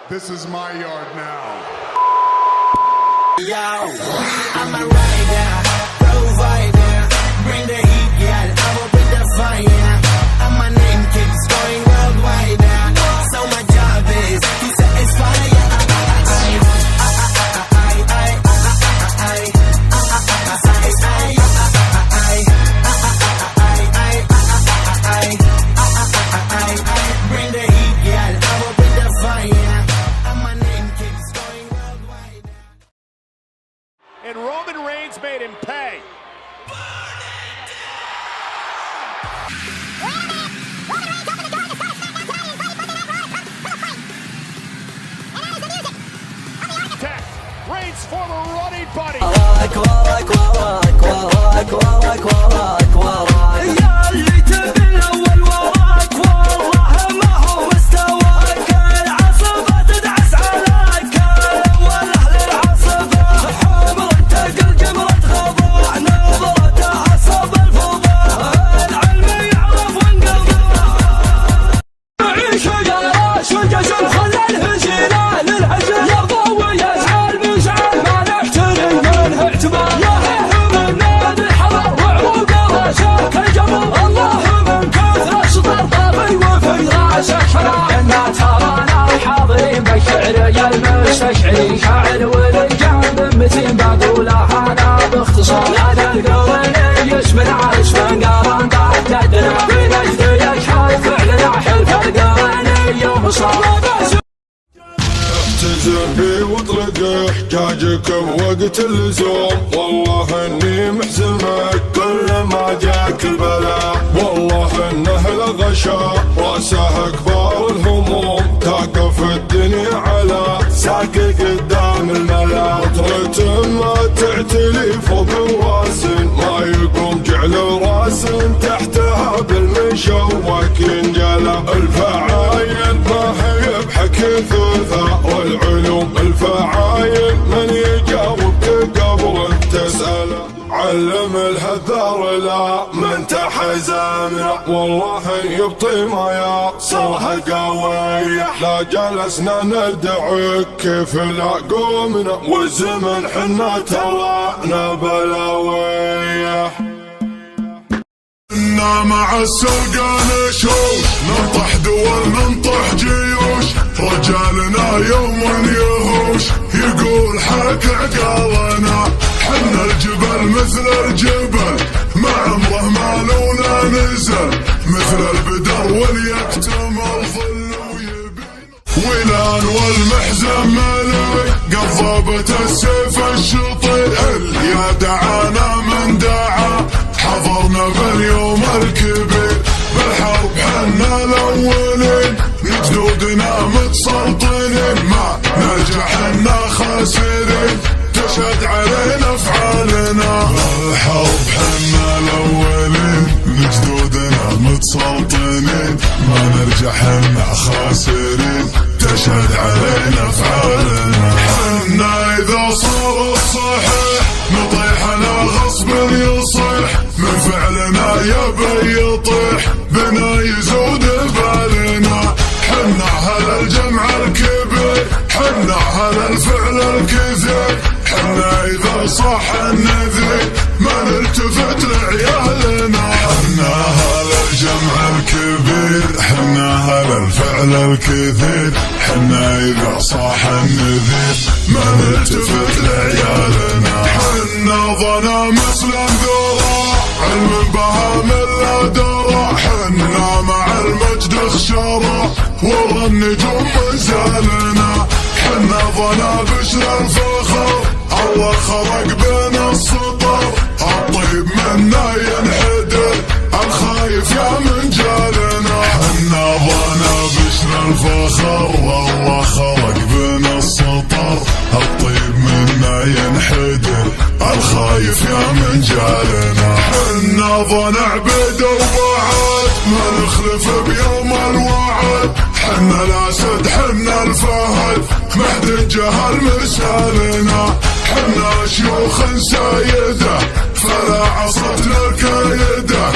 This is my yard now. Yo, I'ma ride down, provide down, bring the heat, yeah, I will bring the fire. And my name keeps going worldwide now. So my job is to satisfy ya. Bring the heat, yeah, I will bring the fire. And my name keeps going worldwide. And Roman Reigns made him pay. Reigns for the running buddy. يا اللي تبي الاول وراك والله ما هو مستواك، العصبة تدعس عليك الاول اهل العصبة، حمر تقل جمرة غضاء نظرتها صوب الفضاء، العلم يعرف وانقضاء. يعيش جراش والجسم خلى الهزيلة للعجل يرضى ويزعل مزعل ما نحترم منه اعتبار. كنا ترانا الحاضرين بالشعر يا المستشعرين، شاعر وللجانب متين بقولها انا باختصار. هذا القرني اسم العرس من قرن تحت يدنا، بنجد يشهد فعلنا حلف القرني يوم صار. اعتذر بي واطلق احجاجكم وقت اللزوم، والله اني محزنك كل ما جاك البلاء، والله انه الغشاء راسه اكبر الهموم، تقف الدنيا على ساق قدام الملا، وطرة ما تعتلي فوق الراس ما يقوم جعل راس تحتها بالمشوك ينجلى، الفعايل ما هي بحكي ثلثا والعلوم الفعايل من يجاوبك قبل تسأله، علم الهذار لا من تحزامنا، والله يبطي ما يصلها قوية، لا جلسنا ندعك كيف لا قومنا، والزمن حنا ترانا بلاوية. إنا مع السوق نشوش ننطح دول ننطح جيوش، رجالنا يوم يهوش يقول حك عقالنا، حنا الجبل مثل الجبل ما عمره ما لولا نزل، مثل البدر واليكتم الظل ويبين ولان والمحزن ملك، قضبة السيف الشطير يا دعانا من دعا، حضرنا باليوم الكبير بالحرب حنا الاولين، جدودنا متسلطنين ما نرجع حنا خاسرين، تشهد علينا افعالنا بالحرب حنا الاولين، جدودنا متسلطنين ما نرجع حنا خاسرين، تشهد علينا افعالنا، حنا اذا صار الصحيح نطيح على غصب يصيح، من فعلنا يبي يطيح بنا يزود بالنا، حنا هل الجمع الكبير حنا هل الفعل الكثير، حنا اذا صح النذير ما نلتفت لعيالنا، حنا هل الجمع الكبير حنا هل الفعل الكثير، حنا اذا صح النذير ما نلتفت لعيالنا، حنا ظنا مثل الذراع علم بها من لا درى، حنا مع المجد خشرة ورا النجوم مزالنا، حنا ظنا بشر الفخر الله خلق بين السطر، الطيب منا ينحدر الخايف يا من جالنا، حنا ظنا بشر الفخر الله خلق بين السطر، الطيب منا ينحدر الخايف يا من جالنا، حنا ظنا عبد وبعد ما نخلف بيوم الوعد، حنا الاسد حنا الفهد مهد الجهل مرسالنا، حنا شيوخ سايده فلا عصتنا الكايده،